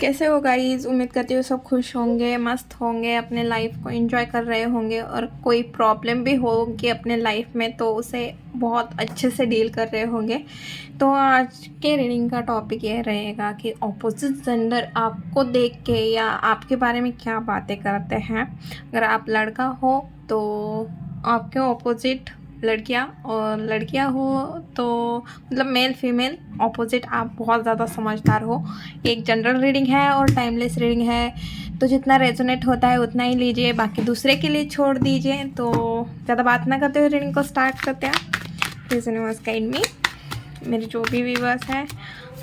कैसे हो गाइस। उम्मीद करती हूँ सब खुश होंगे, मस्त होंगे, अपने लाइफ को एंजॉय कर रहे होंगे और कोई प्रॉब्लम भी होगी अपने लाइफ में तो उसे बहुत अच्छे से डील कर रहे होंगे। तो आज के रीडिंग का टॉपिक ये रहेगा कि ऑपोजिट जेंडर आपको देख के या आपके बारे में क्या बातें करते हैं। अगर आप लड़का हो तो आपके ऑपोजिट लड़कियां, और लड़कियां हो तो मतलब मेल फीमेल ऑपोजिट आप बहुत ज़्यादा समझदार हो। एक जनरल रीडिंग है और टाइमलेस रीडिंग है, तो जितना रेजोनेट होता है उतना ही लीजिए, बाकी दूसरे के लिए छोड़ दीजिए। तो ज़्यादा बात ना करते हुए रीडिंग को स्टार्ट करते हैं। प्लीज़ यूनिवर्स गाइड मी। मेरे जो भी व्यूअर्स हैं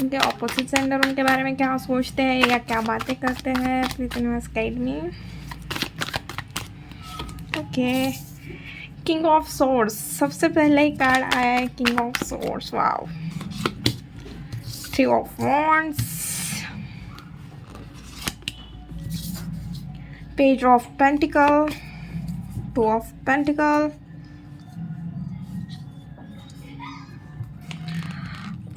उनके ऑपोजिट जेंडर उनके बारे में क्या सोचते हैं या क्या बातें करते हैं। Please universe guide me. Okay, king of swords सबसे पहले ही कार्ड आया है, king of swords. Wow, three of wands, page of pentacle, to of pentacle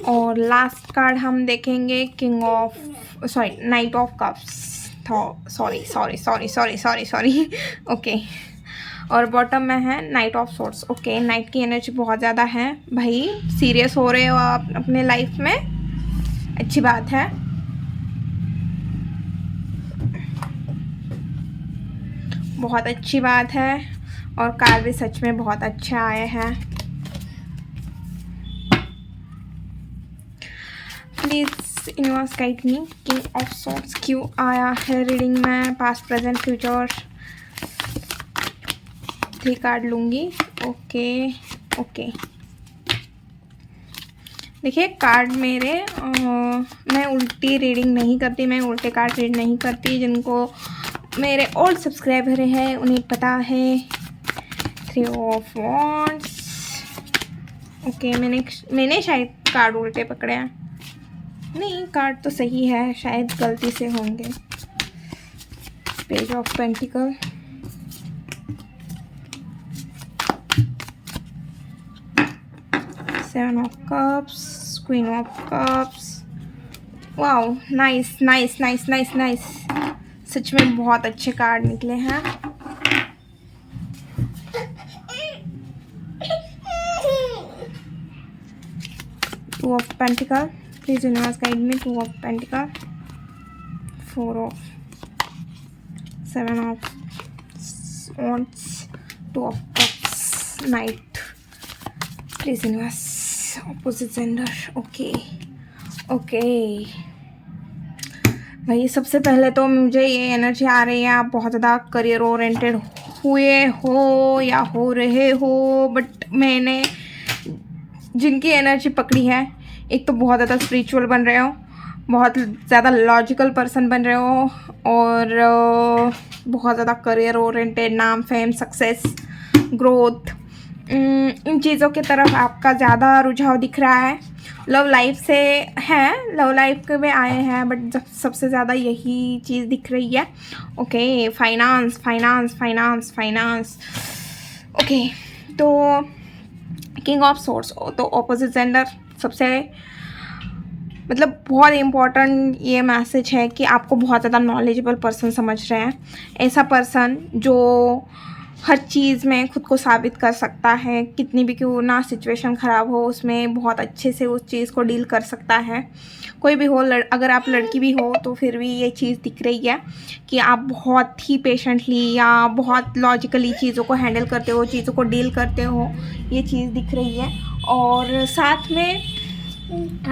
और लास्ट कार्ड हम देखेंगे king of night of cups. Sorry okay, और bottom में है night of swords. Okay, night की एनर्जी बहुत ज़्यादा है भाई, सीरियस हो रहे हो आप अपने लाइफ में, अच्छी बात है। बहुत अच्छी बात है और कार्ड भी सच में बहुत अच्छे आए हैं। Please universe guide me, king of swords क्यों आया है रीडिंग में, पास्ट प्रेजेंट फ्यूचर। 3 कार्ड लूँगी। ओके देखिए कार्ड मेरे मैं उल्टी रीडिंग नहीं करती, मैं उल्टे कार्ड रीड नहीं करती। जिनको मेरे ओल्ड सब्सक्राइबर हैं उन्हें पता है। 3 ऑफ वॉन्ड्स। ओके, मैंने शायद कार्ड उल्टे पकड़े हैं। नहीं, कार्ड तो सही है, शायद गलती से होंगे। Page of pentacle, seven of cups, queen of cups. Wow, nice. सच में बहुत अच्छे कार्ड निकले हैं। Two of pentacle, please universe guide me. 2 of pentacle, 4 of, 7 of wands, 2 of cups, knight. Please universe opposite gender. Okay भाई, सबसे पहले तो मुझे ये एनर्जी आ रही है आप बहुत ज़्यादा करियर ओरिएंटेड हुए हो या हो रहे हो। बट मैंने जिनकी एनर्जी पकड़ी है, एक तो बहुत ज़्यादा स्पिरिचुअल बन रहे हो, बहुत ज़्यादा लॉजिकल पर्सन बन रहे हो, और बहुत ज़्यादा करियर ओरिएंटेड, नाम, फेम, सक्सेस, ग्रोथ, इन चीज़ों की तरफ आपका ज़्यादा रुझाव दिख रहा है। लव लाइफ से है, लव लाइफ के भी आए हैं, बट सबसे ज़्यादा यही चीज़ दिख रही है। Okay, finance. ओके, तो किंग ऑफ सोर्ड्स, तो ऑपोजिट जेंडर सबसे मतलब बहुत इम्पॉर्टेंट ये मैसेज है कि आपको बहुत ज़्यादा नॉलेजेबल पर्सन समझ रहे हैं। ऐसा पर्सन जो हर चीज़ में खुद को साबित कर सकता है, कितनी भी क्यों ना सिचुएशन ख़राब हो उसमें बहुत अच्छे से उस चीज़ को डील कर सकता है। कोई भी हो, अगर आप लड़की भी हो तो फिर भी ये चीज़ दिख रही है कि आप बहुत ही पेशेंटली या बहुत लॉजिकली चीज़ों को हैंडल करते हो, चीज़ों को डील करते हो, ये चीज़ दिख रही है। और साथ में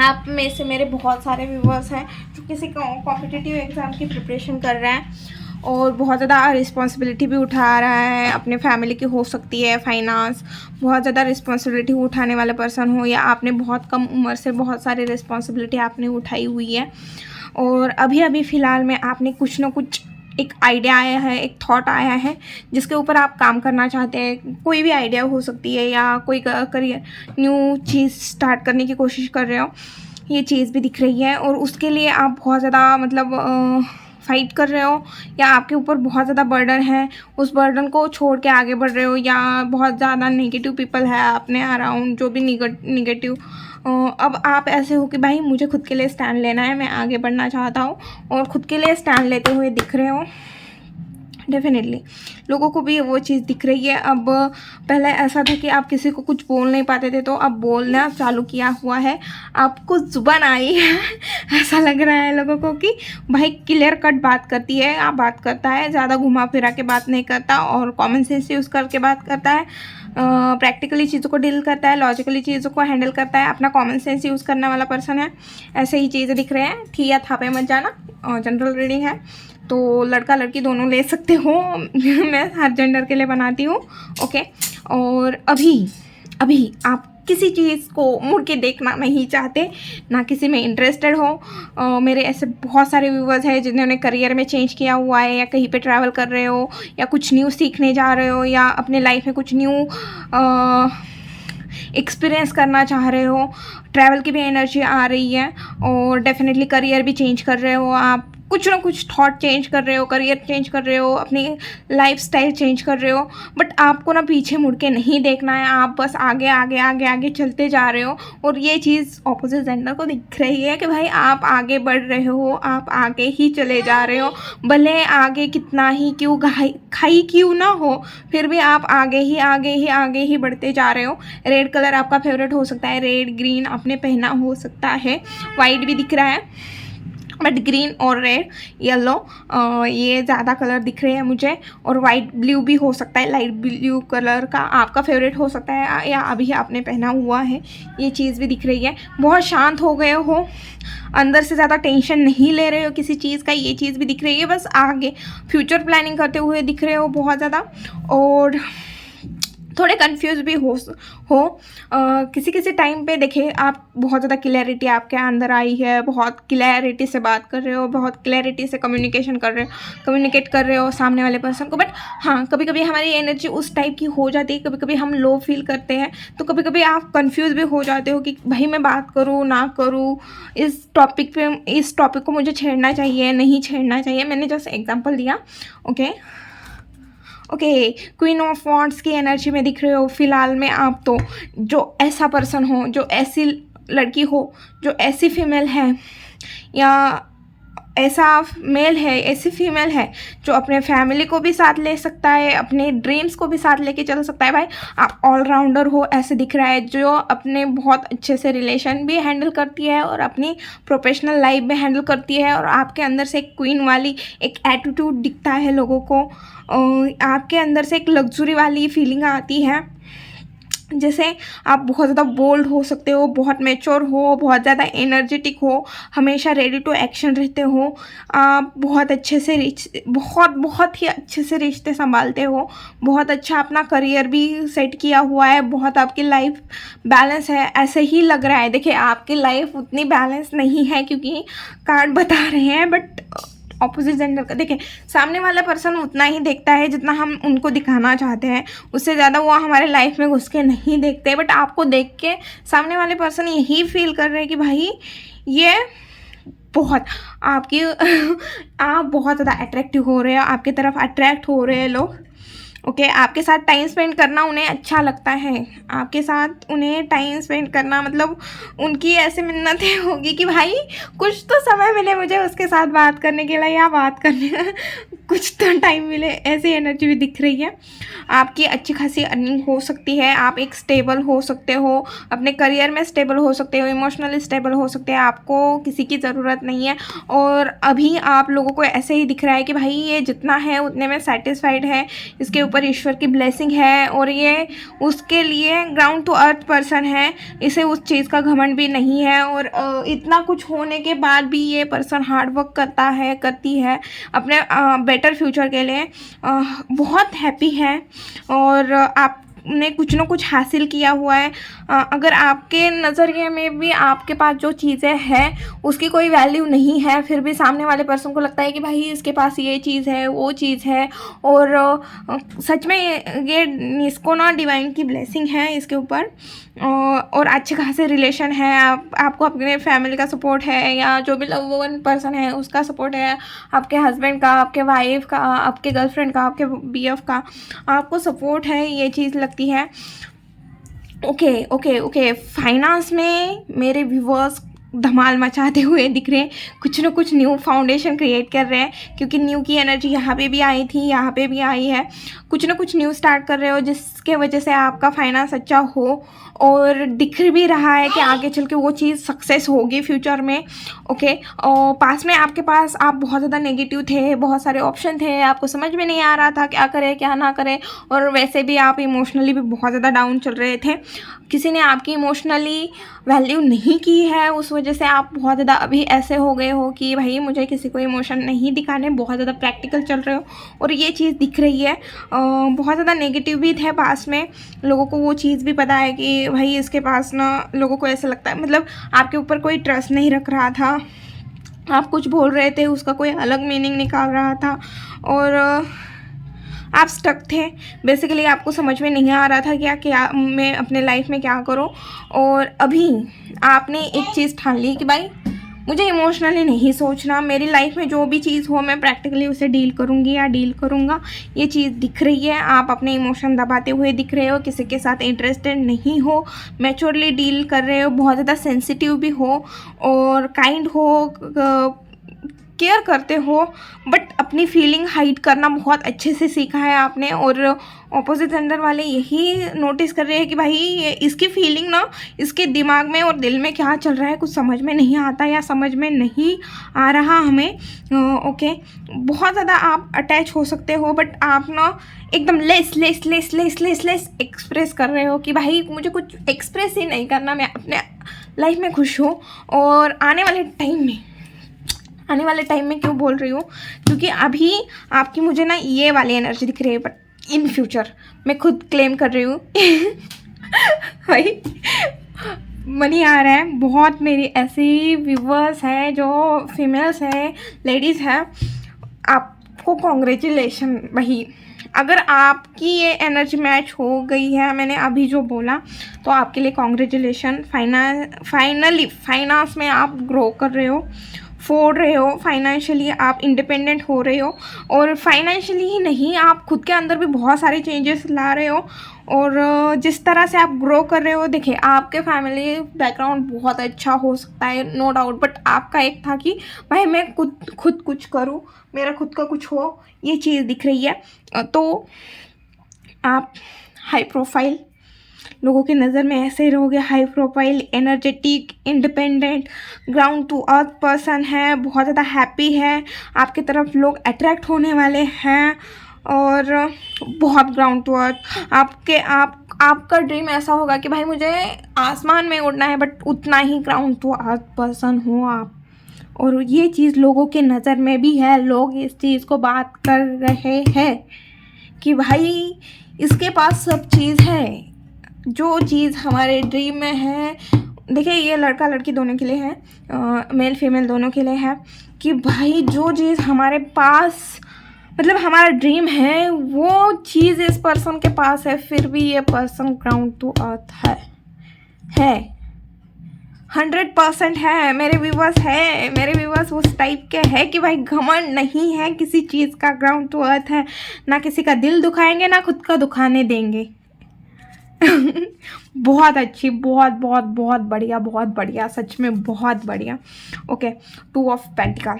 आप में से मेरे बहुत सारे व्यूअर्स हैं जो किसी कॉम्पिटिटिव एग्ज़ाम की प्रिपरेशन कर रहे हैं और बहुत ज़्यादा रिस्पॉन्सिबिलिटी भी उठा रहा है, अपने फैमिली की हो सकती है, फाइनेंस, बहुत ज़्यादा रिस्पॉन्सिबिलिटी उठाने वाले पर्सन हो, या आपने बहुत कम उम्र से बहुत सारी रिस्पॉन्सिबिलिटी आपने उठाई हुई है और अभी फ़िलहाल में आपने कुछ ना कुछ एक आइडिया आया है, एक थॉट आया है जिसके ऊपर आप काम करना चाहते हैं। कोई भी आइडिया हो सकती है या कोई करियर न्यू चीज़ स्टार्ट करने की कोशिश कर रहे हो, ये चीज़ भी दिख रही है। और उसके लिए आप बहुत ज़्यादा मतलब फाइट कर रहे हो, या आपके ऊपर बहुत ज़्यादा बर्डन है, उस बर्डन को छोड़ के आगे बढ़ रहे हो, या बहुत ज़्यादा नेगेटिव पीपल है अपने अराउंड जो भी निगेटिव अब आप ऐसे हो कि भाई मुझे खुद के लिए स्टैंड लेना है, मैं आगे बढ़ना चाहता हूँ और खुद के लिए स्टैंड लेते हुए दिख रहे हो। डेफिनेटली लोगों को भी वो चीज़ दिख रही है। अब पहले ऐसा था कि आप किसी को कुछ बोल नहीं पाते थे, तो अब बोलना चालू किया हुआ है, आपको जुबान आई है ऐसा लग रहा है लोगों को कि भाई क्लियर कट बात करती है, आप बात करता है, ज़्यादा घुमा फिरा के बात नहीं करता और कॉमन सेंस यूज़ करके बात करता है, प्रैक्टिकली चीज़ों को डील करता है, लॉजिकली चीज़ों को हैंडल करता है, अपना कॉमन सेंस यूज़ करने वाला पर्सन है। ऐसे ही चीज़ें दिख रहे हैं। थी या था पे मत जाना, जनरल रीडिंग है तो लड़का लड़की दोनों ले सकते हो मैं हर जेंडर के लिए बनाती हूँ। ओके, और अभी आप किसी चीज़ को मुड़ के देखना नहीं चाहते, ना किसी में इंटरेस्टेड हो। मेरे ऐसे बहुत सारे व्यूवर्स हैं जिन्होंने करियर में चेंज किया हुआ है, या कहीं पे ट्रैवल कर रहे हो, या कुछ न्यू सीखने जा रहे हो, या अपने लाइफ में कुछ न्यू एक्सपीरियंस करना चाह रहे हो। ट्रैवल की भी एनर्जी आ रही है और डेफिनेटली करियर भी चेंज कर रहे हो आप, कुछ ना कुछ थॉट चेंज कर रहे हो, करियर चेंज कर रहे हो, अपनी लाइफस्टाइल चेंज कर रहे हो, बट आपको ना पीछे मुड़ के नहीं देखना है, आप बस आगे आगे आगे आगे चलते जा रहे हो। और ये चीज़ ऑपोजिट जेंडर को दिख रही है कि भाई आप आगे बढ़ रहे हो, आप आगे ही चले जा रहे हो, भले आगे कितना ही क्यों खाई क्यों ना हो, फिर भी आप आगे ही आगे ही आगे ही बढ़ते जा रहे हो। रेड कलर आपका फेवरेट हो सकता है, रेड ग्रीन आपने पहना हो सकता है, वाइट भी दिख रहा है, बट ग्रीन और रेड येलो ये ज़्यादा कलर दिख रहे हैं मुझे। और वाइट ब्लू भी हो सकता है, लाइट ब्लू कलर का आपका फेवरेट हो सकता है, या अभी आपने पहना हुआ है, ये चीज़ भी दिख रही है। बहुत शांत हो गए हो, अंदर से ज़्यादा टेंशन नहीं ले रहे हो किसी चीज़ का, ये चीज़ भी दिख रही है। बस आगे फ्यूचर प्लानिंग करते हुए दिख रहे हो बहुत ज़्यादा, और थोड़े कंफ्यूज भी हो किसी किसी टाइम पे। देखिए आप बहुत ज़्यादा क्लैरिटी आपके अंदर आई है, बहुत क्लैरिटी से बात कर रहे हो, बहुत क्लैरिटी से कम्युनिकेट कर रहे हो सामने वाले पर्सन को। बट हाँ, कभी कभी हमारी एनर्जी उस टाइप की हो जाती है, कभी कभी हम लो फील करते हैं, तो कभी कभी आप कंफ्यूज भी हो जाते हो कि भाई मैं बात करूँ ना करूँ, इस टॉपिक को मुझे छेड़ना चाहिए नहीं छेड़ना चाहिए। मैंने जस्ट एग्जाम्पल दिया। ओके, क्वीन ऑफ वॉन्ड्स की एनर्जी में दिख रहे हो फिलहाल में आप। तो जो ऐसा पर्सन हो, जो ऐसी लड़की हो, जो ऐसी फीमेल है, या ऐसा मेल है, ऐसी फीमेल है जो अपने फैमिली को भी साथ ले सकता है, अपने ड्रीम्स को भी साथ लेके चल सकता है। भाई आप ऑलराउंडर हो ऐसे दिख रहा है, जो अपने बहुत अच्छे से रिलेशन भी हैंडल करती है और अपनी प्रोफेशनल लाइफ भी हैंडल करती है, और आपके अंदर से एक क्वीन वाली एक एटीट्यूड दिखता है लोगों को, आपके अंदर से एक लग्जरी वाली फीलिंग आती है। जैसे आप बहुत ज़्यादा बोल्ड हो सकते हो, बहुत मैच्योर हो, बहुत ज़्यादा एनर्जेटिक हो, हमेशा रेडी टू एक्शन रहते हो, आप बहुत अच्छे से बहुत ही अच्छे से रिश्ते संभालते हो, बहुत अच्छा अपना करियर भी सेट किया हुआ है, बहुत आपकी लाइफ बैलेंस है, ऐसे ही लग रहा है। देखिए आपकी लाइफ उतनी बैलेंस नहीं है क्योंकि कार्ड बता रहे हैं, बट ऑपोजिट जेंडर का देखिए सामने वाला पर्सन उतना ही देखता है जितना हम उनको दिखाना चाहते हैं, उससे ज़्यादा वो हमारे लाइफ में घुस के नहीं देखते। बट आपको देख के सामने वाले पर्सन यही फील कर रहे हैं कि भाई ये बहुत आपकी आप बहुत ज़्यादा अट्रैक्टिव हो रहे हो, आपकी तरफ अट्रैक्ट हो रहे हैं लोग। ओके, आपके साथ टाइम स्पेंड करना उन्हें अच्छा लगता है, आपके साथ उन्हें टाइम स्पेंड करना मतलब उनकी ऐसे मिन्नतें होगी कि भाई कुछ तो समय मिले मुझे उसके साथ बात करने के लिए, या बात करने कुछ तो टाइम मिले, ऐसी एनर्जी भी दिख रही है। आपकी अच्छी खासी अर्निंग हो सकती है, आप एक स्टेबल हो सकते हो, अपने करियर में स्टेबल हो सकते हो, इमोशनली स्टेबल हो सकते हैं, आपको किसी की ज़रूरत नहीं है। और अभी आप लोगों को ऐसे ही दिख रहा है कि भाई ये जितना है उतने में सेटिस्फाइड है, इसके ऊपर ईश्वर की ब्लेसिंग है, और ये उसके लिए ग्राउंड टू अर्थ पर्सन है, इसे उस चीज़ का घमंड भी नहीं है। और इतना कुछ होने के बाद भी ये पर्सन हार्ड वर्क करती है अपने बेटर फ्यूचर के लिए, बहुत हैप्पी है, और आपने कुछ ना कुछ हासिल किया हुआ है। अगर आपके नज़रिए में भी आपके पास जो चीज़ें हैं उसकी कोई वैल्यू नहीं है, फिर भी सामने वाले पर्सन को लगता है कि भाई इसके पास ये चीज़ है, वो चीज़ है, और सच में ये इसको ना डिवाइन की ब्लेसिंग है इसके ऊपर, और अच्छे खासे रिलेशन है, आपको अपने फैमिली का सपोर्ट है, या जो भी लव वन पर्सन है उसका सपोर्ट है, आपके हस्बैंड का, आपके वाइफ का, आपके गर्लफ्रेंड का, आपके BF का आपको सपोर्ट है, ये चीज़ लगती है। ओके ओके ओके, फाइनेंस में मेरे व्यूवर्स धमाल मचाते हुए दिख रहे हैं, कुछ ना कुछ न्यू फाउंडेशन क्रिएट कर रहे हैं, क्योंकि न्यू की एनर्जी यहाँ पे भी आई थी, यहाँ पे भी आई है। कुछ ना कुछ न्यू स्टार्ट कर रहे हो जिसके वजह से आपका फाइनेंस अच्छा हो, और दिख भी रहा है कि आगे चल के वो चीज़ सक्सेस होगी फ्यूचर में। ओके, और पास में आपके पास आप बहुत ज़्यादा नेगेटिव थे, बहुत सारे ऑप्शन थे, आपको समझ में नहीं आ रहा था क्या करें क्या ना करें, और वैसे भी आप इमोशनली भी बहुत ज़्यादा डाउन चल रहे थे। किसी ने आपकी इमोशनली वैल्यू नहीं की है, उस वजह से आप बहुत ज़्यादा अभी ऐसे हो गए हो कि भाई मुझे किसी को इमोशन नहीं दिखाने, बहुत ज़्यादा प्रैक्टिकल चल रहे हो, और ये चीज़ दिख रही है। बहुत ज़्यादा नेगेटिव भी थे पास में, लोगों को वो चीज़ भी पता है कि भाई इसके पास ना, लोगों को ऐसा लगता है मतलब आपके ऊपर कोई ट्रस्ट नहीं रख रहा था, आप कुछ बोल रहे थे उसका कोई अलग मीनिंग निकाल रहा था, और आप स्टक थे। बेसिकली आपको समझ में नहीं आ रहा था क्या क्या मैं अपने लाइफ में क्या करूं, और अभी आपने एक चीज़ ठान ली कि भाई मुझे इमोशनली नहीं सोचना, मेरी लाइफ में जो भी चीज़ हो मैं प्रैक्टिकली उसे डील करूँगी या डील करूँगा। ये चीज़ दिख रही है, आप अपने इमोशन दबाते हुए दिख रहे हो, किसी के साथ इंटरेस्टेड नहीं हो, मैच्योरली डील कर रहे हो, बहुत ज़्यादा सेंसिटिव भी हो और काइंड हो, केयर करते हो, बट अपनी फीलिंग हाइड करना बहुत अच्छे से सीखा है आपने। और ऑपोजिट जेंडर वाले यही नोटिस कर रहे हैं कि भाई इसकी फीलिंग ना, इसके दिमाग में और दिल में क्या चल रहा है कुछ समझ में नहीं आता या समझ में नहीं आ रहा हमें। ओके, बहुत ज़्यादा आप अटैच हो सकते हो, बट आप ना एकदम less less less less less less express कर रहे हो कि भाई मुझे कुछ एक्सप्रेस ही नहीं करना, मैं अपने लाइफ में खुश हूँ। और आने वाले टाइम में क्यों बोल रही हूँ, क्योंकि अभी आपकी मुझे ना ये वाली एनर्जी दिख रही है, बट इन फ्यूचर मैं खुद क्लेम कर रही हूँ भाई मनी आ रहा है बहुत। मेरी ऐसी व्यूवर्स हैं जो फीमेल्स हैं, लेडीज़ हैं, आपको कॉन्ग्रेचुलेशन भाई। अगर आपकी ये एनर्जी मैच हो गई है, मैंने अभी जो बोला, तो आपके लिए कॉन्ग्रेचुलेशन। फाइनली फाइनेंस में आप ग्रो कर रहे हो, फोड़ रहे हो, फाइनेंशियली आप इंडिपेंडेंट हो रहे हो, और फाइनेंशियली ही नहीं, आप खुद के अंदर भी बहुत सारे चेंजेस ला रहे हो। और जिस तरह से आप ग्रो कर रहे हो, देखिए आपके फैमिली बैकग्राउंड बहुत अच्छा हो सकता है, नो डाउट, बट आपका एक था कि भाई मैं खुद कुछ करूँ, मेरा खुद का कुछ हो, ये चीज़ दिख रही है। तो आप हाई प्रोफाइल, लोगों की नज़र में ऐसे ही रहोगे, high profile, energetic, independent, ground to earth person है, बहुत ज़्यादा हैप्पी है, आपकी तरफ लोग अट्रैक्ट होने वाले हैं, और बहुत ग्राउंड टू अर्थ। आपका ड्रीम ऐसा होगा कि भाई मुझे आसमान में उड़ना है, बट उतना ही ग्राउंड टू अर्थ पर्सन हो आप। और ये चीज़ लोगों के नज़र में भी है, लोग इस चीज़ को बात कर रहे हैं कि भाई इसके पास सब चीज़ है, जो चीज़ हमारे ड्रीम में है। देखिए ये लड़का लड़की दोनों के लिए है, मेल फीमेल दोनों के लिए है, कि भाई जो चीज़ हमारे पास मतलब हमारा ड्रीम है, वो चीज़ इस पर्सन के पास है, फिर भी ये पर्सन ग्राउंड टू अर्थ है 100% है। मेरे व्यूवर्स है, मेरे व्यूवर्स उस टाइप के हैं कि भाई घमंड नहीं है किसी चीज़ का, ग्राउंड टू अर्थ है, ना किसी का दिल दुखाएंगे ना खुद का दुखाने देंगे बहुत अच्छी, बहुत बहुत बहुत बढ़िया, सच में बहुत बढ़िया। ओके, 2 ऑफ पेंटिकल,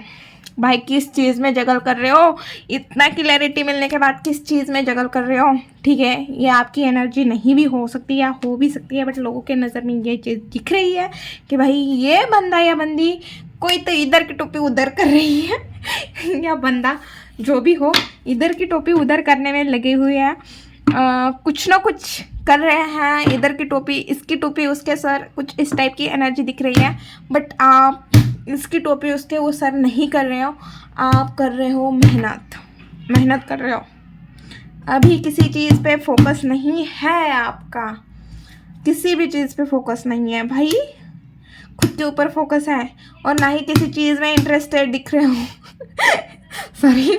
भाई किस चीज़ में जगल कर रहे हो, इतना क्लैरिटी मिलने के बाद किस चीज़ में जगल कर रहे हो। ठीक है, ये आपकी एनर्जी नहीं भी हो सकती या हो भी सकती है, बट लोगों के नज़र में ये चीज़ दिख रही है कि भाई ये बंदा या बंदी, कोई तो इधर की टोपी उधर कर रही है या बंदा जो भी हो, इधर की टोपी उधर करने में लगे हुए हैं, कुछ ना कुछ कर रहे हैं, इधर की टोपी इसकी टोपी उसके सर, कुछ इस टाइप की एनर्जी दिख रही है। बट आप इसकी टोपी उसके वो सर नहीं कर रहे हो, आप कर रहे हो मेहनत कर रहे हो। अभी किसी चीज़ पे फोकस नहीं है आपका, किसी भी चीज़ पे फोकस नहीं है भाई, खुद के ऊपर फोकस है, और ना ही किसी चीज़ में इंटरेस्टेड दिख रहे हो सॉरी।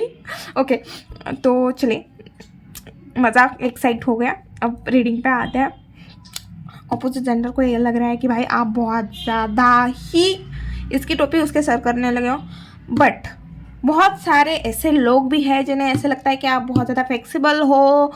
ओके, तो चलिए मजाक एक साइड हो गया, अब रीडिंग पे आते हैं। अपोजिट जेंडर को ये लग रहा है कि भाई आप बहुत ज़्यादा ही इसकी टोपी उसके सर करने लगे हो, बट बहुत सारे ऐसे लोग भी हैं जिन्हें ऐसे लगता है कि आप बहुत ज़्यादा फ्लेक्सिबल हो,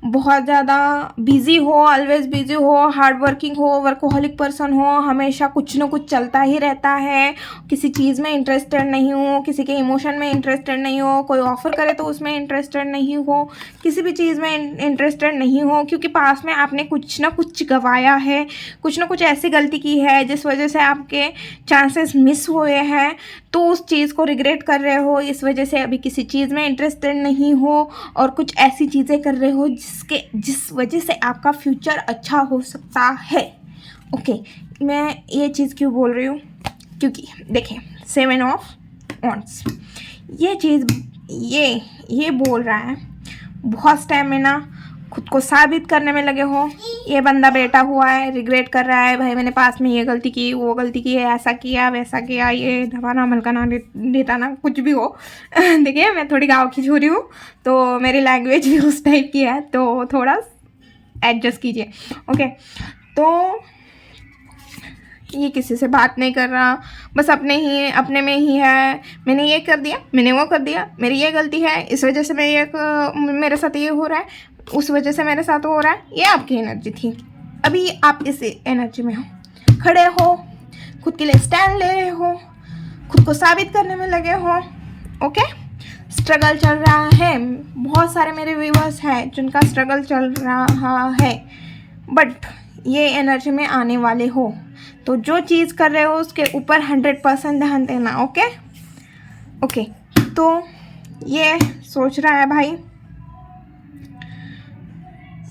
बहुत ज़्यादा बिजी हो, ऑलवेज बिजी हो, हार्ड वर्किंग हो, वर्कोहलिक पर्सन हो, हमेशा कुछ ना कुछ चलता ही रहता है, किसी चीज़ में इंटरेस्टेड नहीं हो, किसी के इमोशन में इंटरेस्टेड नहीं हो, कोई ऑफ़र करे तो उसमें इंटरेस्टेड नहीं हो, किसी भी चीज़ में इंटरेस्टेड नहीं हो, क्योंकि पास में आपने कुछ ना कुछ गंवाया है, कुछ ना कुछ ऐसी गलती की है जिस वजह से आपके चांसेस मिस हुए हैं, तो उस चीज़ को रिग्रेट कर रहे हो, इस वजह से अभी किसी चीज़ में इंटरेस्टेड नहीं हो और कुछ ऐसी चीज़ें कर रहे हो जिस वजह से आपका फ्यूचर अच्छा हो सकता है। ओके, मैं ये चीज़ क्यों बोल रही हूँ, क्योंकि देखें 7 ऑफ वॉन्ड्स ये चीज़ ये बोल रहा है बहुत स्टैमिना, खुद को साबित करने में लगे हो, ये बंदा बैठा हुआ है रिग्रेट कर रहा है, भाई मैंने पास में ये गलती की, वो गलती की है, ऐसा किया वैसा किया, ये दबाना मलकाना देता ना कुछ भी हो। देखिए मैं थोड़ी गाँव की छोरी हूँ तो मेरी लैंग्वेज भी उस टाइप की है, तो थोड़ा एडजस्ट कीजिए। ओके, तो ये किसी से बात नहीं कर रहा, बस अपने में ही है, मैंने ये कर दिया, मैंने वो कर दिया, मेरी ये गलती है, इस वजह से मेरे साथ ये हो रहा है, उस वजह से मेरे साथ हो रहा है। ये आपकी एनर्जी थी, अभी आप इस एनर्जी में हो, खड़े हो, खुद के लिए स्टैंड ले रहे हो, खुद को साबित करने में लगे हो। ओके, स्ट्रगल चल रहा है, बहुत सारे मेरे व्यूअर्स हैं जिनका स्ट्रगल चल रहा है, बट ये एनर्जी में आने वाले हो, तो जो चीज़ कर रहे हो उसके ऊपर 100% ध्यान देना। ओके ओके, तो ये सोच रहा है भाई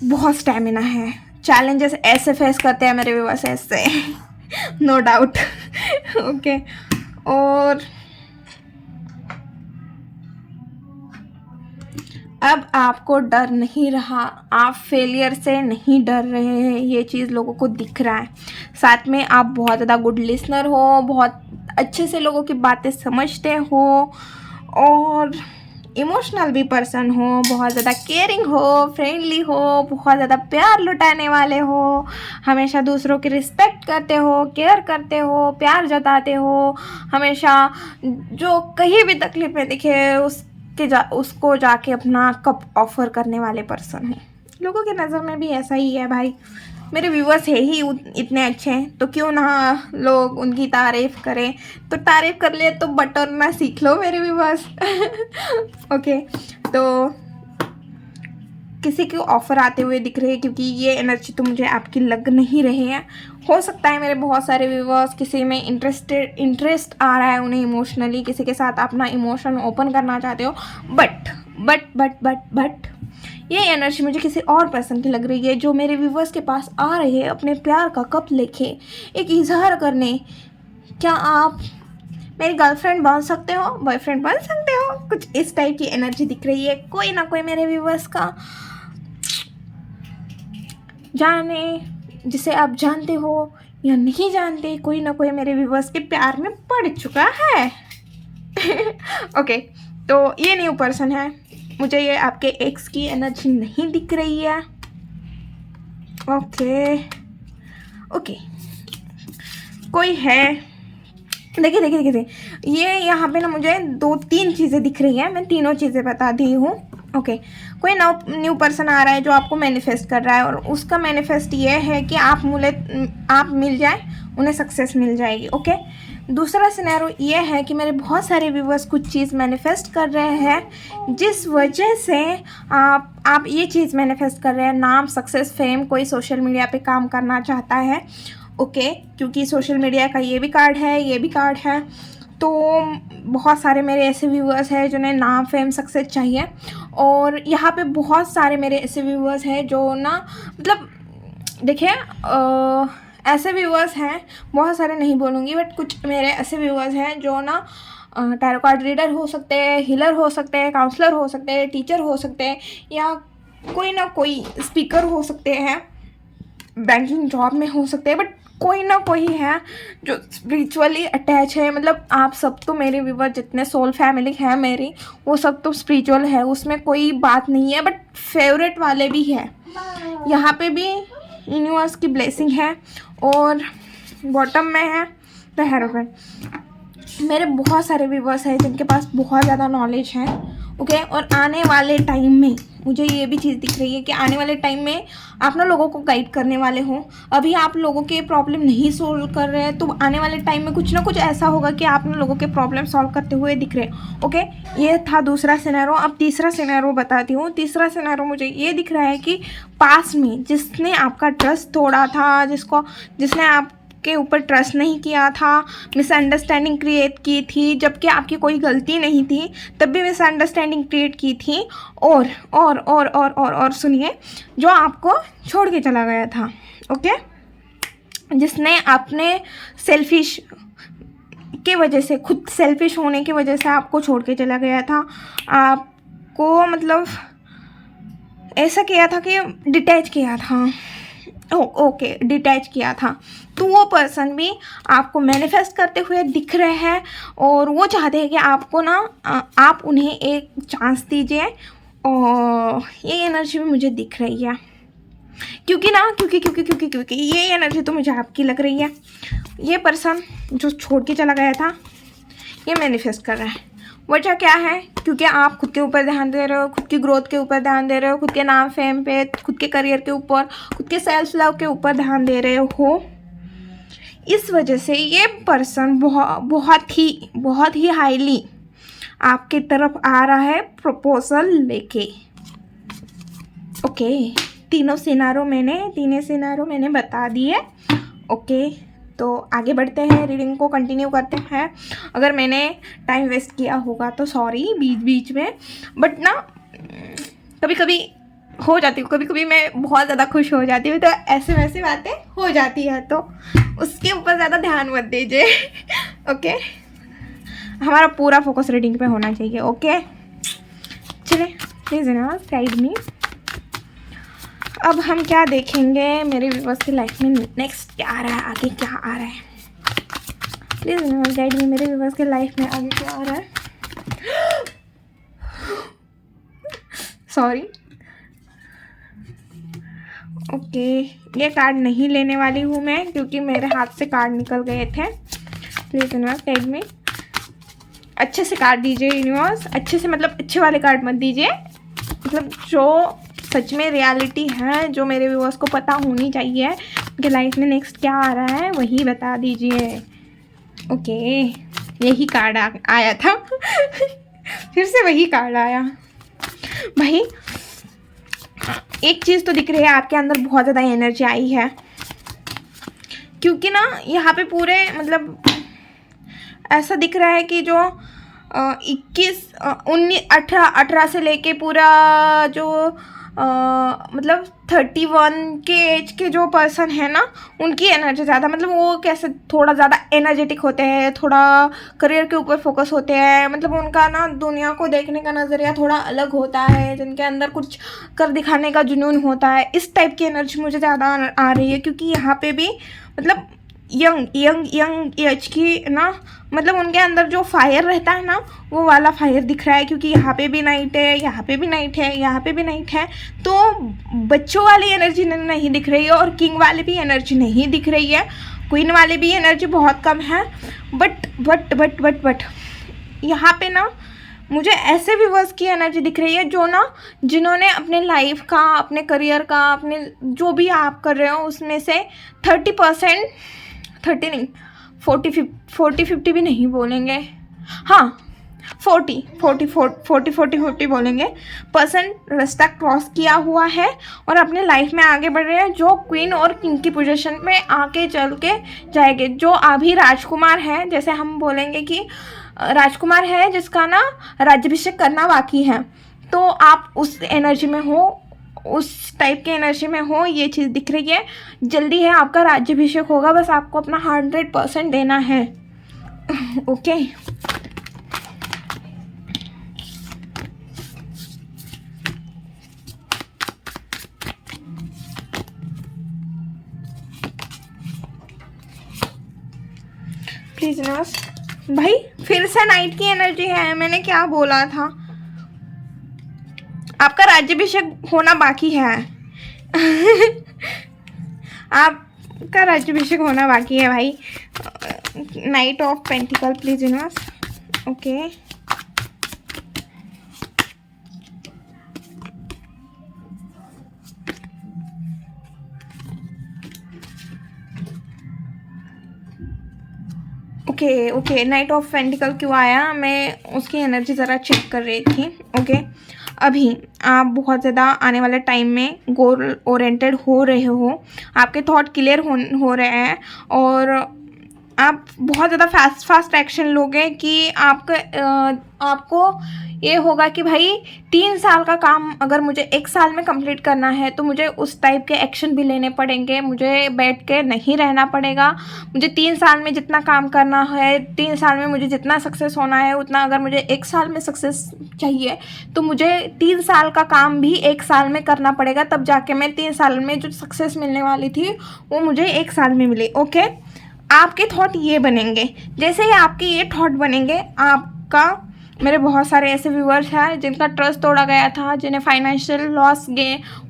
बहुत स्टैमिना है, चैलेंजेस ऐसे फेस करते हैं मेरे व्यूअर्स ऐसे नो डाउट। ओके, और अब आपको डर नहीं रहा, आप फेलियर से नहीं डर रहे हैं, ये चीज़ लोगों को दिख रहा है। साथ में आप बहुत ज़्यादा गुड लिसनर हो, बहुत अच्छे से लोगों की बातें समझते हो और इमोशनल भी पर्सन हो, बहुत ज़्यादा केयरिंग हो, फ्रेंडली हो, बहुत ज़्यादा प्यार लुटाने वाले हो, हमेशा दूसरों की रिस्पेक्ट करते हो, केयर करते हो, प्यार जताते हो, हमेशा जो कहीं भी तकलीफ में दिखे उसको जाके अपना कप ऑफर करने वाले पर्सन हो। लोगों की नज़र में भी ऐसा ही है भाई, मेरे व्यूअर्स है ही इतने अच्छे हैं तो क्यों ना लोग उनकी तारीफ़ करें, तो तारीफ़ कर ले तो बटर ना सीख लो मेरे व्यूअर्स। ओके, तो किसी के ऑफ़र आते हुए दिख रहे हैं, क्योंकि ये एनर्जी तो मुझे आपकी लग नहीं रही है। हो सकता है मेरे बहुत सारे व्यूअर्स किसी में इंटरेस्ट आ रहा है उन्हें इमोशनली, किसी के साथ अपना इमोशन ओपन करना चाहते हो, बट ये एनर्जी मुझे किसी और पर्सन की लग रही है जो मेरे व्यूअर्स के पास आ रहे हैं अपने प्यार का कप लेके एक इजहार करने। क्या आप मेरी गर्लफ्रेंड बन सकते हो, बॉयफ्रेंड बन सकते हो, कुछ इस टाइप की एनर्जी दिख रही है। कोई ना कोई मेरे व्यूअर्स का जाने जिसे आप जानते हो या नहीं जानते, कोई ना कोई मेरे व्यूअर्स के प्यार में पड़ चुका है। ओके, तो ये न्यू पर्सन है, मुझे ये आपके एक्स की एनर्जी नहीं दिख रही है। ओके ओके, कोई है, देखिए ये यहाँ पे ना मुझे 2-3 चीज़ें दिख रही है, मैं तीनों चीज़ें बता दी हूँ। ओके, कोई न्यू पर्सन आ रहा है जो आपको मैनिफेस्ट कर रहा है और उसका मैनिफेस्ट ये है कि आप मिल जाए, उन्हें सक्सेस मिल जाएगी। ओके, दूसरा सिनेरियो ये है कि मेरे बहुत सारे व्यूवर्स कुछ चीज़ मैनिफेस्ट कर रहे हैं जिस वजह से आप ये चीज़ मैनिफेस्ट कर रहे हैं, नाम, सक्सेस, फेम, कोई सोशल मीडिया पे काम करना चाहता है। ओके, क्योंकि सोशल मीडिया का ये भी कार्ड है, ये भी कार्ड है, तो बहुत सारे मेरे ऐसे व्यूअर्स हैं जिन्हें नाम, फेम, सक्सेस चाहिए। और यहाँ पे बहुत सारे मेरे ऐसे व्यूअर्स हैं जो ना मतलब देखिए ऐसे व्यूअर्स हैं, बहुत सारे नहीं बोलूँगी, बट कुछ मेरे ऐसे व्यूअर्स हैं जो ना टैरो कार्ड रीडर हो सकते हैं, हीलर हो सकते हैं, काउंसलर हो सकते हैं, टीचर हो सकते हैं, या कोई ना कोई स्पीकर हो सकते हैं, बैंकिंग जॉब में हो सकते हैं, बट कोई ना कोई है जो स्पिरिचुअली अटैच है। मतलब आप सब तो मेरे व्यूवर जितने सोल फैमिली है मेरी, वो सब तो स्पिरिचुअल है, उसमें कोई बात नहीं है, बट फेवरेट वाले भी है। यहाँ पे भी यूनिवर्स की ब्लेसिंग है और बॉटम में है द हेरोइन। मेरे बहुत सारे व्यूवर्स हैं जिनके पास बहुत ज़्यादा नॉलेज है, ओके। और आने वाले टाइम में मुझे ये भी चीज़ दिख रही है कि आने वाले टाइम में आप ना लोगों को गाइड करने वाले हो। अभी आप लोगों के प्रॉब्लम नहीं सोल्व कर रहे हैं, तो आने वाले टाइम में कुछ ना कुछ ऐसा होगा कि आप ना लोगों के प्रॉब्लम सॉल्व करते हुए दिख रहे हैं, ओके। ये था दूसरा सिनेरियो। अब तीसरा सिनेरियो बताती हूँ। तीसरा सिनेरियो मुझे ये दिख रहा है कि पास में जिसने आपका ट्रस्ट तोड़ा था, जिसने आप के ऊपर ट्रस्ट नहीं किया था, मिसअंडरस्टैंडिंग क्रिएट की थी, जबकि आपकी कोई गलती नहीं थी, तब भी मिसअंडरस्टैंडिंग क्रिएट की थी। और सुनिए, जो आपको छोड़ के चला गया था, ओके, जिसने अपने सेल्फिश के वजह से, खुद सेल्फिश होने की वजह से आपको छोड़ के चला गया था। आपको मतलब ऐसा किया था कि डिटैच किया था, ओके, डिटैच किया था। तो वो पर्सन भी आपको मैनिफेस्ट करते हुए दिख रहे हैं और वो चाहते हैं कि आपको ना आप उन्हें एक चांस दीजिए। और ये एनर्जी भी मुझे दिख रही है, क्योंकि ये एनर्जी तो मुझे आपकी लग रही है। ये पर्सन जो छोड़ के चला गया था, ये मैनिफेस्ट कर रहा है। वजह क्या है? क्योंकि आप खुद के ऊपर ध्यान दे रहे हो, खुद की ग्रोथ के ऊपर ध्यान दे रहे हो, खुद के नाम फेम पे, खुद के करियर के ऊपर, खुद के सेल्फ लव के ऊपर ध्यान दे रहे हो। इस वजह से ये पर्सन बहुत ही हाईली आपकी तरफ आ रहा है प्रपोजल लेके, ओके। तीनों सिनारो मैंने बता दिए, ओके। तो आगे बढ़ते हैं, रीडिंग को कंटिन्यू करते हैं। अगर मैंने टाइम वेस्ट किया होगा तो सॉरी बीच में, बट ना कभी कभी हो जाती हूँ, कभी कभी मैं बहुत ज़्यादा खुश हो जाती हूँ, तो ऐसे वैसे बातें हो जाती है, तो उसके ऊपर ज़्यादा ध्यान मत दीजिए, ओके। हमारा पूरा फोकस रीडिंग पे होना चाहिए, ओके। चलिए प्लीज़ ना साइड में। अब हम क्या देखेंगे मेरे व्यूअर्स की लाइफ में नेक्स्ट क्या आ रहा है, आगे क्या आ रहा है। प्लीज़ गाइड में मेरे व्यूअर्स की लाइफ में आगे क्या आ रहा है। Sorry, okay. ये कार्ड नहीं लेने वाली हूँ मैं, क्योंकि मेरे हाथ से कार्ड निकल गए थे। प्लीज़ यूनिवर्स गाइड में अच्छे से कार्ड दीजिए। यूनिवर्स अच्छे से, मतलब अच्छे वाले कार्ड मत दीजिए, मतलब जो सच में रियलिटी है, जो मेरे व्यूअर्स को पता होनी चाहिए कि लाइफ में नेक्स्ट क्या आ रहा है, वही बता दीजिए, ओके। यही कार्ड आया था फिर से वही कार्ड आया। भाई एक चीज़ तो दिख रही है, आपके अंदर बहुत ज़्यादा एनर्जी आई है, क्योंकि ना यहाँ पे पूरे मतलब ऐसा दिख रहा है कि जो 21, 19, 18 से लेके पूरा जो मतलब 31 के एज के जो पर्सन है ना, उनकी एनर्जी ज़्यादा, मतलब वो कैसे थोड़ा ज़्यादा एनर्जेटिक होते हैं, थोड़ा करियर के ऊपर फोकस होते हैं, मतलब उनका ना दुनिया को देखने का नज़रिया थोड़ा अलग होता है, जिनके अंदर कुछ कर दिखाने का जुनून होता है। इस टाइप की एनर्जी मुझे ज़्यादा आ रही है, क्योंकि यहाँ पे भी मतलब यंग एज की ना, मतलब उनके अंदर जो फायर रहता है ना, वो वाला फायर दिख रहा है, क्योंकि यहाँ पे भी नाइट है, यहाँ पे भी नाइट है, यहाँ पे भी नाइट है। तो बच्चों वाली एनर्जी नहीं दिख रही है, और किंग वाली भी एनर्जी नहीं दिख रही है, क्वीन वाली भी एनर्जी बहुत कम है। बट यहाँ पे ना मुझे ऐसे व्यूअर्स की एनर्जी दिख रही है जो ना, जिन्होंने अपने लाइफ का, अपने करियर का, अपने जो भी आप कर रहे हो उसमें से 30%, 30 नहीं, 40-50 भी नहीं बोलेंगे, हाँ 40 बोलेंगे परसेंट रास्ता क्रॉस किया हुआ है और अपने लाइफ में आगे बढ़ रहे हैं, जो क्वीन और किंग की पोजीशन में आके चल के जाएंगे। जो अभी राजकुमार है, जैसे हम बोलेंगे कि राजकुमार है जिसका ना राज्याभिषेक करना बाकी है, तो आप उस एनर्जी में हो, उस टाइप के एनर्जी में हो, ये चीज़ दिख रही है। जल्दी है आपका राज्याभिषेक होगा, बस आपको अपना 100% देना है, ओके। प्लीज नर्स भाई, फिर से नाइट की एनर्जी है, मैंने क्या बोला था, आपका राज्याभिषेक होना बाकी है आप का राज्याभिषेक होना बाकी है भाई। Night of pentacle please universe. Okay, okay okay, night of pentacle क्यों आया, मैं उसकी एनर्जी ज़रा चेक कर रही थी। ओके, अभी आप बहुत ज़्यादा आने वाले टाइम में गोल ओरिएंटेड हो रहे हो, आपके थॉट क्लियर हो रहे हैं और आप बहुत ज़्यादा फास्ट एक्शन लोगे कि आपको ये होगा कि भाई 3 साल का काम अगर मुझे 1 साल में कंप्लीट करना है तो मुझे उस टाइप के एक्शन भी लेने पड़ेंगे, मुझे बैठ के नहीं रहना पड़ेगा। मुझे 3 साल में जितना काम करना है, 3 साल में मुझे जितना सक्सेस होना है उतना, अगर मुझे 1 साल में सक्सेस चाहिए तो मुझे 3 साल का काम भी 1 साल में करना पड़ेगा, तब जाके मैं 3 साल में जो सक्सेस मिलने वाली थी वो मुझे 1 साल में मिली। ओके, आपके थॉट ये बनेंगे। जैसे ही आपके ये थॉट बनेंगे, आपका, मेरे बहुत सारे ऐसे व्यूअर्स हैं जिनका ट्रस्ट तोड़ा गया था, जिन्हें फाइनेंशियल लॉस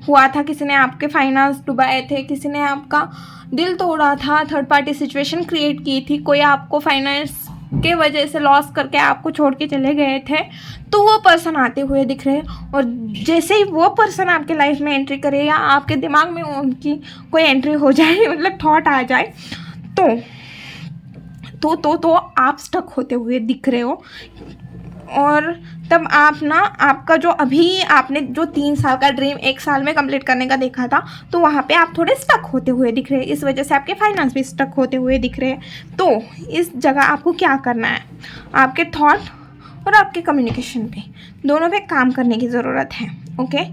हुआ था, किसी ने आपके फाइनेंस डुबाए थे, किसी ने आपका दिल तोड़ा था, थर्ड पार्टी सिचुएशन क्रिएट की थी, कोई आपको फाइनेंस के वजह से लॉस करके आपको छोड़ के चले गए थे, तो वो पर्सन आते हुए दिख रहे हैं। और जैसे ही वो पर्सन आपके लाइफ में एंट्री करे या आपके दिमाग में उनकी कोई एंट्री हो जाए, मतलब थॉट आ जाए, तो आप स्टक होते हुए दिख रहे हो। और तब आप ना, आपका जो अभी आपने जो 3 साल का ड्रीम 1 साल में कंप्लीट करने का देखा था, तो वहाँ पे आप थोड़े स्टक होते हुए दिख रहे हैं, इस वजह से आपके फाइनेंस भी स्टक होते हुए दिख रहे हैं। तो इस जगह आपको क्या करना है, आपके थॉट और आपके कम्युनिकेशन पे, दोनों पे काम करने की ज़रूरत है। ओके,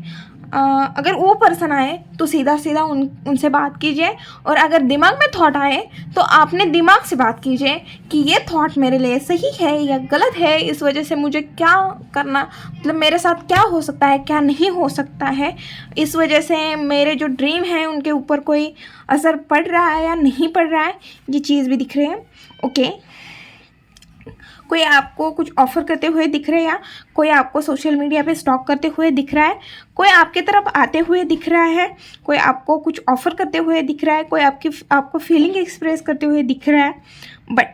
अगर वो पर्सन आए तो सीधा सीधा उनसे बात कीजिए, और अगर दिमाग में थॉट आए तो आपने दिमाग से बात कीजिए कि ये थॉट मेरे लिए सही है या गलत है, इस वजह से मुझे क्या करना, मतलब मेरे साथ क्या हो सकता है, क्या नहीं हो सकता है, इस वजह से मेरे जो ड्रीम हैं उनके ऊपर कोई असर पड़ रहा है या नहीं पड़ रहा है, ये चीज़ भी दिख रही है। ओके, कोई आपको कुछ ऑफ़र करते हुए दिख रहे हैं, या कोई आपको सोशल मीडिया पे स्टॉक करते हुए दिख रहा है, कोई आपकी तरफ आते हुए दिख रहा है, कोई आपको कुछ ऑफ़र करते हुए दिख रहा है, कोई आपको फीलिंग एक्सप्रेस करते हुए दिख रहा है, बट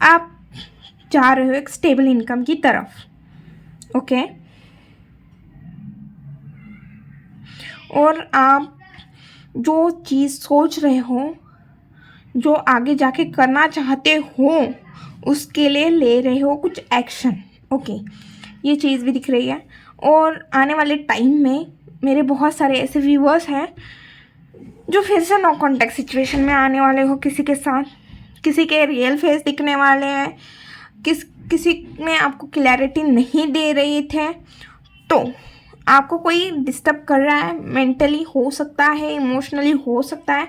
आप जा रहे हो एक स्टेबल इनकम की तरफ। ओके, और आप जो चीज़ सोच रहे हो, जो आगे जाके करना चाहते हो, उसके लिए ले रहे हो कुछ एक्शन। ओके, ये चीज़ भी दिख रही है। और आने वाले टाइम में मेरे बहुत सारे ऐसे व्यूअर्स हैं जो फिर से नो कॉन्टैक्ट सिचुएशन में आने वाले हो किसी के साथ, किसी के रियल फेस दिखने वाले हैं, किसी ने आपको क्लैरिटी नहीं दे रही थे, तो आपको कोई डिस्टर्ब कर रहा है, मेंटली हो सकता है, इमोशनली हो सकता है,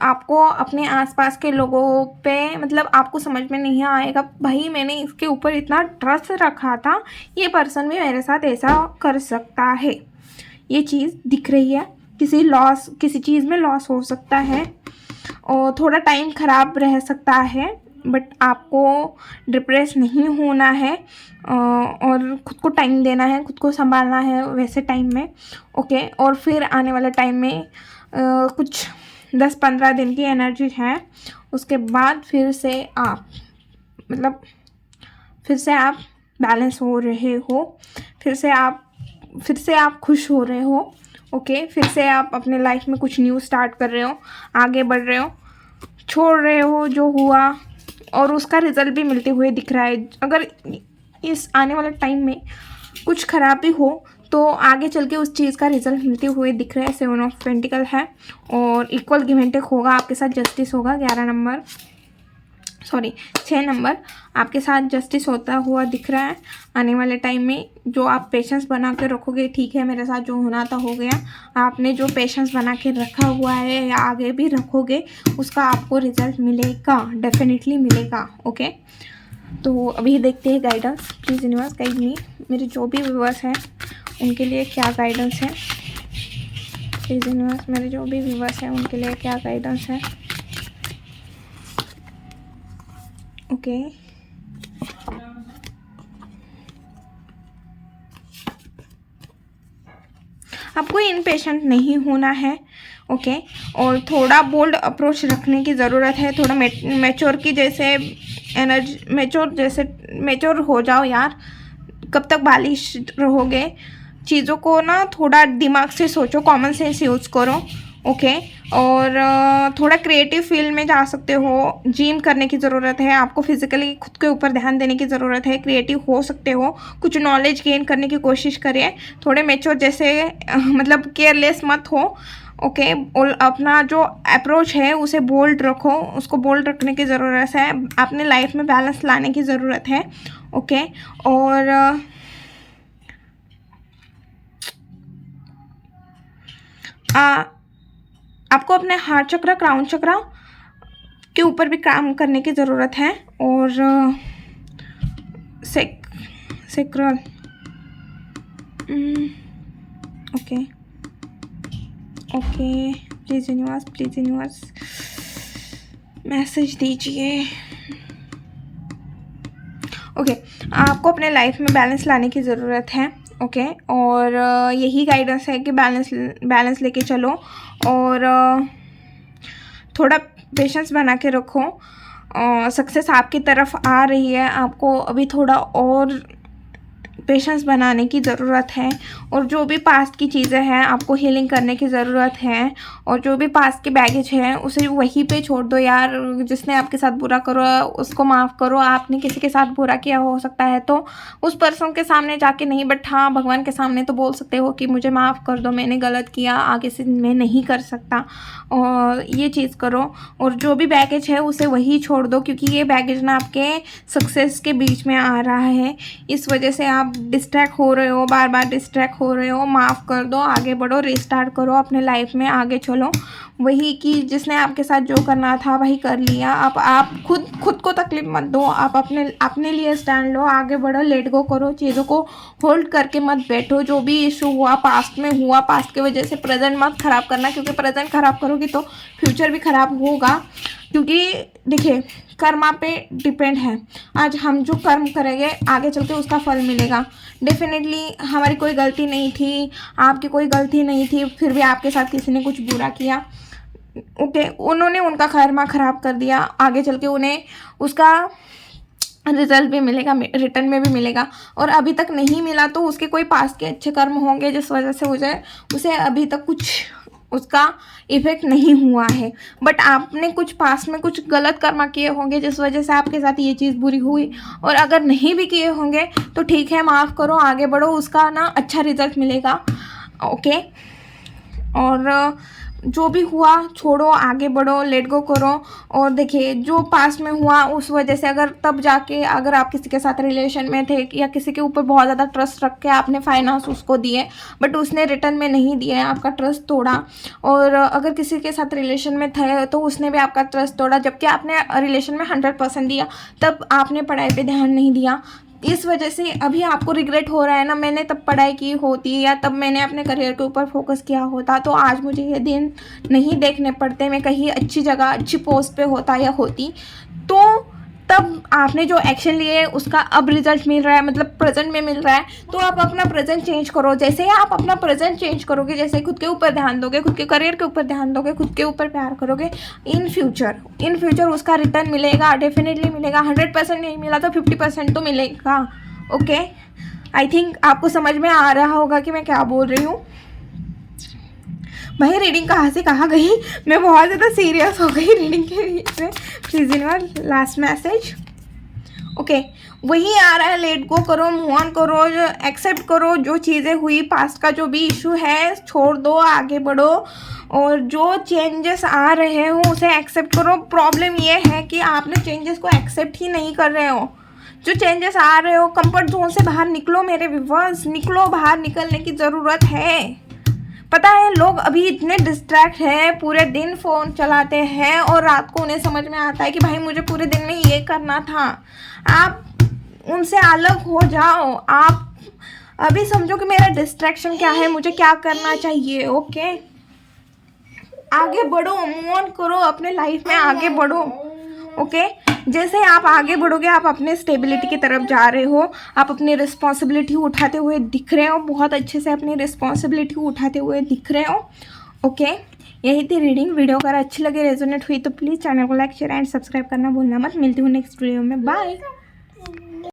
आपको अपने आसपास के लोगों पे, मतलब आपको समझ में नहीं आएगा, भाई मैंने इसके ऊपर इतना ट्रस्ट रखा था, ये पर्सन भी मेरे साथ ऐसा कर सकता है, ये चीज़ दिख रही है। किसी चीज़ में लॉस हो सकता है और थोड़ा टाइम ख़राब रह सकता है, बट आपको डिप्रेस नहीं होना है और ख़ुद को टाइम देना है, खुद को संभालना है वैसे टाइम में। ओके, और फिर आने वाले टाइम में कुछ 10-15 दिन की एनर्जी है, उसके बाद फिर से आप बैलेंस हो रहे हो, फिर से आप खुश हो रहे हो। ओके, फिर से आप अपने लाइफ में कुछ न्यू स्टार्ट कर रहे हो, आगे बढ़ रहे हो, छोड़ रहे हो जो हुआ, और उसका रिज़ल्ट भी मिलते हुए दिख रहा है। अगर इस आने वाले टाइम में कुछ खराबी हो तो आगे चल के उस चीज़ का रिजल्ट मिलते हुए दिख रहा है। 7 ऑफ पेंटिकल है और इक्वल गिव एंड टेक होगा, आपके साथ जस्टिस होगा। 6 नंबर आपके साथ जस्टिस होता हुआ दिख रहा है आने वाले टाइम में। जो आप पेशेंस बना के रखोगे, ठीक है मेरे साथ जो होना था हो गया, आपने जो पेशेंस बना के रखा हुआ है या आगे भी रखोगे, उसका आपको रिजल्ट मिलेगा, डेफिनेटली मिलेगा। ओके, तो अभी देखते हैं गाइडेंस। प्लीज़ यूनिवर्स गाइड मी, मेरे जो भी व्यूअर्स हैं उनके लिए क्या गाइडेंस है। प्लीज़ यूनिवर्स, मेरे जो भी व्यूअर्स हैं उनके लिए क्या गाइडेंस है। ओके, आपको इम्पेशेंट नहीं होना है, ओके। और थोड़ा बोल्ड अप्रोच रखने की ज़रूरत है, थोड़ा मैच्योर की जैसे एनर्जी, मैच्योर हो जाओ यार, कब तक बालिश रहोगे। चीज़ों को ना थोड़ा दिमाग से सोचो, कॉमन सेंस यूज़ करो, ओके। और थोड़ा क्रिएटिव फील्ड में जा सकते हो, जिम करने की ज़रूरत है आपको, फिजिकली खुद के ऊपर ध्यान देने की ज़रूरत है, क्रिएटिव हो सकते हो, कुछ नॉलेज गेन करने की कोशिश करिए, थोड़े मैच्योर जैसे मतलब केयरलेस मत हो, ओके। और अपना जो अप्रोच है उसे बोल्ड रखो, उसको बोल्ड रखने की ज़रूरत है, अपने लाइफ में बैलेंस लाने की ज़रूरत है, ओके। और आपको अपने हार्ट चक्र, क्राउन चक्र के ऊपर भी काम करने की ज़रूरत है। और sacral, okay okay, please universe message दीजिए, ओके। आपको अपने लाइफ में बैलेंस लाने की ज़रूरत है, ओके। और यही गाइडेंस है कि बैलेंस लेके चलो, और थोड़ा पेशेंस बना के रखो। सक्सेस आपकी तरफ आ रही है, आपको अभी थोड़ा और पेशेंस बनाने की ज़रूरत है। और जो भी पास्ट की चीज़ें हैं आपको हीलिंग करने की ज़रूरत है, और जो भी पास्ट के बैगेज है उसे वहीं पे छोड़ दो यार। जिसने आपके साथ बुरा करो उसको माफ़ करो। आपने किसी के साथ बुरा किया हो सकता है तो उस पर्सन के सामने जाके नहीं, बट हाँ भगवान के सामने तो बोल सकते हो कि मुझे माफ़ कर दो, मैंने गलत किया, आगे से मैं नहीं कर सकता, और ये चीज़ करो। और जो भी बैगेज है उसे वही छोड़ दो, क्योंकि ये बैगेज ना आपके सक्सेस के बीच में आ रहा है, इस वजह से आप डिस्ट्रैक्ट हो रहे हो, बार बार डिस्ट्रैक्ट हो रहे हो। माफ़ कर दो, आगे बढ़ो, रिस्टार्ट करो, अपने लाइफ में आगे चलो। वही कि जिसने आपके साथ जो करना था वही कर लिया। अब आप खुद को तकलीफ मत दो, आप अपने लिए स्टैंड लो, आगे बढ़ो, लेट गो करो, चीज़ों को होल्ड करके मत बैठो। जो भी इशू हुआ पास्ट में हुआ, पास्ट की वजह से प्रेजेंट मत ख़राब करना, क्योंकि प्रेजेंट ख़राब करोगी तो फ्यूचर भी ख़राब होगा। क्योंकि देखिए कर्मा पे डिपेंड है, आज हम जो कर्म करेंगे आगे चल के उसका फल मिलेगा। डेफिनेटली हमारी कोई गलती नहीं थी, आपकी कोई गलती नहीं थी, फिर भी आपके साथ किसी ने कुछ बुरा किया, ओके। उन्होंने उनका कर्मा ख़राब कर दिया, आगे चल के उन्हें उसका रिजल्ट भी मिलेगा, रिटर्न में भी मिलेगा। और अभी तक नहीं मिला तो उसके कोई पास के अच्छे कर्म होंगे जिस वजह से उसे अभी तक कुछ उसका इफेक्ट नहीं हुआ है। बट आपने कुछ पास में कुछ गलत कर्म किए होंगे जिस वजह से आपके साथ ये चीज़ बुरी हुई, और अगर नहीं भी किए होंगे तो ठीक है, माफ़ करो, आगे बढ़ो, उसका ना अच्छा रिजल्ट मिलेगा, ओके। और जो भी हुआ छोड़ो, आगे बढ़ो, लेट गो करो। और देखिए जो पास्ट में हुआ उस वजह से अगर तब जाके अगर आप किसी के साथ रिलेशन में थे या किसी के ऊपर बहुत ज़्यादा ट्रस्ट रख के आपने फाइनेंस उसको दिए बट उसने रिटर्न में नहीं दिए, आपका ट्रस्ट तोड़ा। और अगर किसी के साथ रिलेशन में थे तो उसने भी आपका ट्रस्ट तोड़ा, जबकि आपने रिलेशन में 100% दिया, तब आपने पढ़ाई पे ध्यान नहीं दिया। इस वजह से अभी आपको रिग्रेट हो रहा है ना, मैंने तब पढ़ाई की होती या तब मैंने अपने करियर के ऊपर फोकस किया होता तो आज मुझे ये दिन नहीं देखने पड़ते, मैं कहीं अच्छी जगह अच्छी पोस्ट पे होता या होती। तो तब आपने जो एक्शन लिए उसका अब रिजल्ट मिल रहा है, मतलब प्रेजेंट में मिल रहा है। तो आप अपना प्रेजेंट चेंज करो। जैसे ही आप अपना प्रेजेंट चेंज करोगे, जैसे खुद के ऊपर ध्यान दोगे, खुद के करियर के ऊपर ध्यान दोगे, खुद के ऊपर प्यार करोगे, इन फ्यूचर उसका रिटर्न मिलेगा, डेफिनेटली मिलेगा। 100% नहीं मिला तो 50% तो मिलेगा, ओके। आई थिंक आपको समझ में आ रहा होगा कि मैं क्या बोल रही हूँ। भाई रीडिंग कहाँ से कहाँ गई, मैं बहुत ज़्यादा सीरियस हो गई रीडिंग के बीच में। Please universe last message, okay. वही आ रहा है, लेट गो करो, मूव ऑन करो, एक्सेप्ट करो जो चीज़ें हुई, पास्ट का जो भी इशू है छोड़ दो, आगे बढ़ो। और जो चेंजेस आ रहे हो उसे एक्सेप्ट करो। प्रॉब्लम ये है कि आपने चेंजेस को एक्सेप्ट ही नहीं कर रहे हो। जो चेंजेस आ रहे हो, कंफर्ट जोन से बाहर निकलो मेरे व्यूअर्स, निकलो, बाहर निकलने की ज़रूरत है। पता है लोग अभी इतने डिस्ट्रैक्ट हैं, पूरे दिन फ़ोन चलाते हैं और रात को उन्हें समझ में आता है कि भाई मुझे पूरे दिन में ये करना था। आप उनसे अलग हो जाओ। आप अभी समझो कि मेरा डिस्ट्रैक्शन क्या है, मुझे क्या करना चाहिए, ओके। आगे बढ़ो, मूव ऑन करो, अपने लाइफ में आगे बढ़ो, ओके। जैसे आप आगे बढ़ोगे आप अपने स्टेबिलिटी की तरफ जा रहे हो, आप अपनी रिस्पॉन्सिबिलिटी उठाते हुए दिख रहे हो, बहुत अच्छे से अपनी रिस्पॉन्सिबिलिटी उठाते हुए दिख रहे हो, ओके। यही थी रीडिंग। वीडियो अगर अच्छी लगे, रेजोनेट हुई तो प्लीज़ चैनल को लाइक शेयर एंड सब्सक्राइब करना भूलना मत। मिलती हूँ नेक्स्ट वीडियो में, बाय।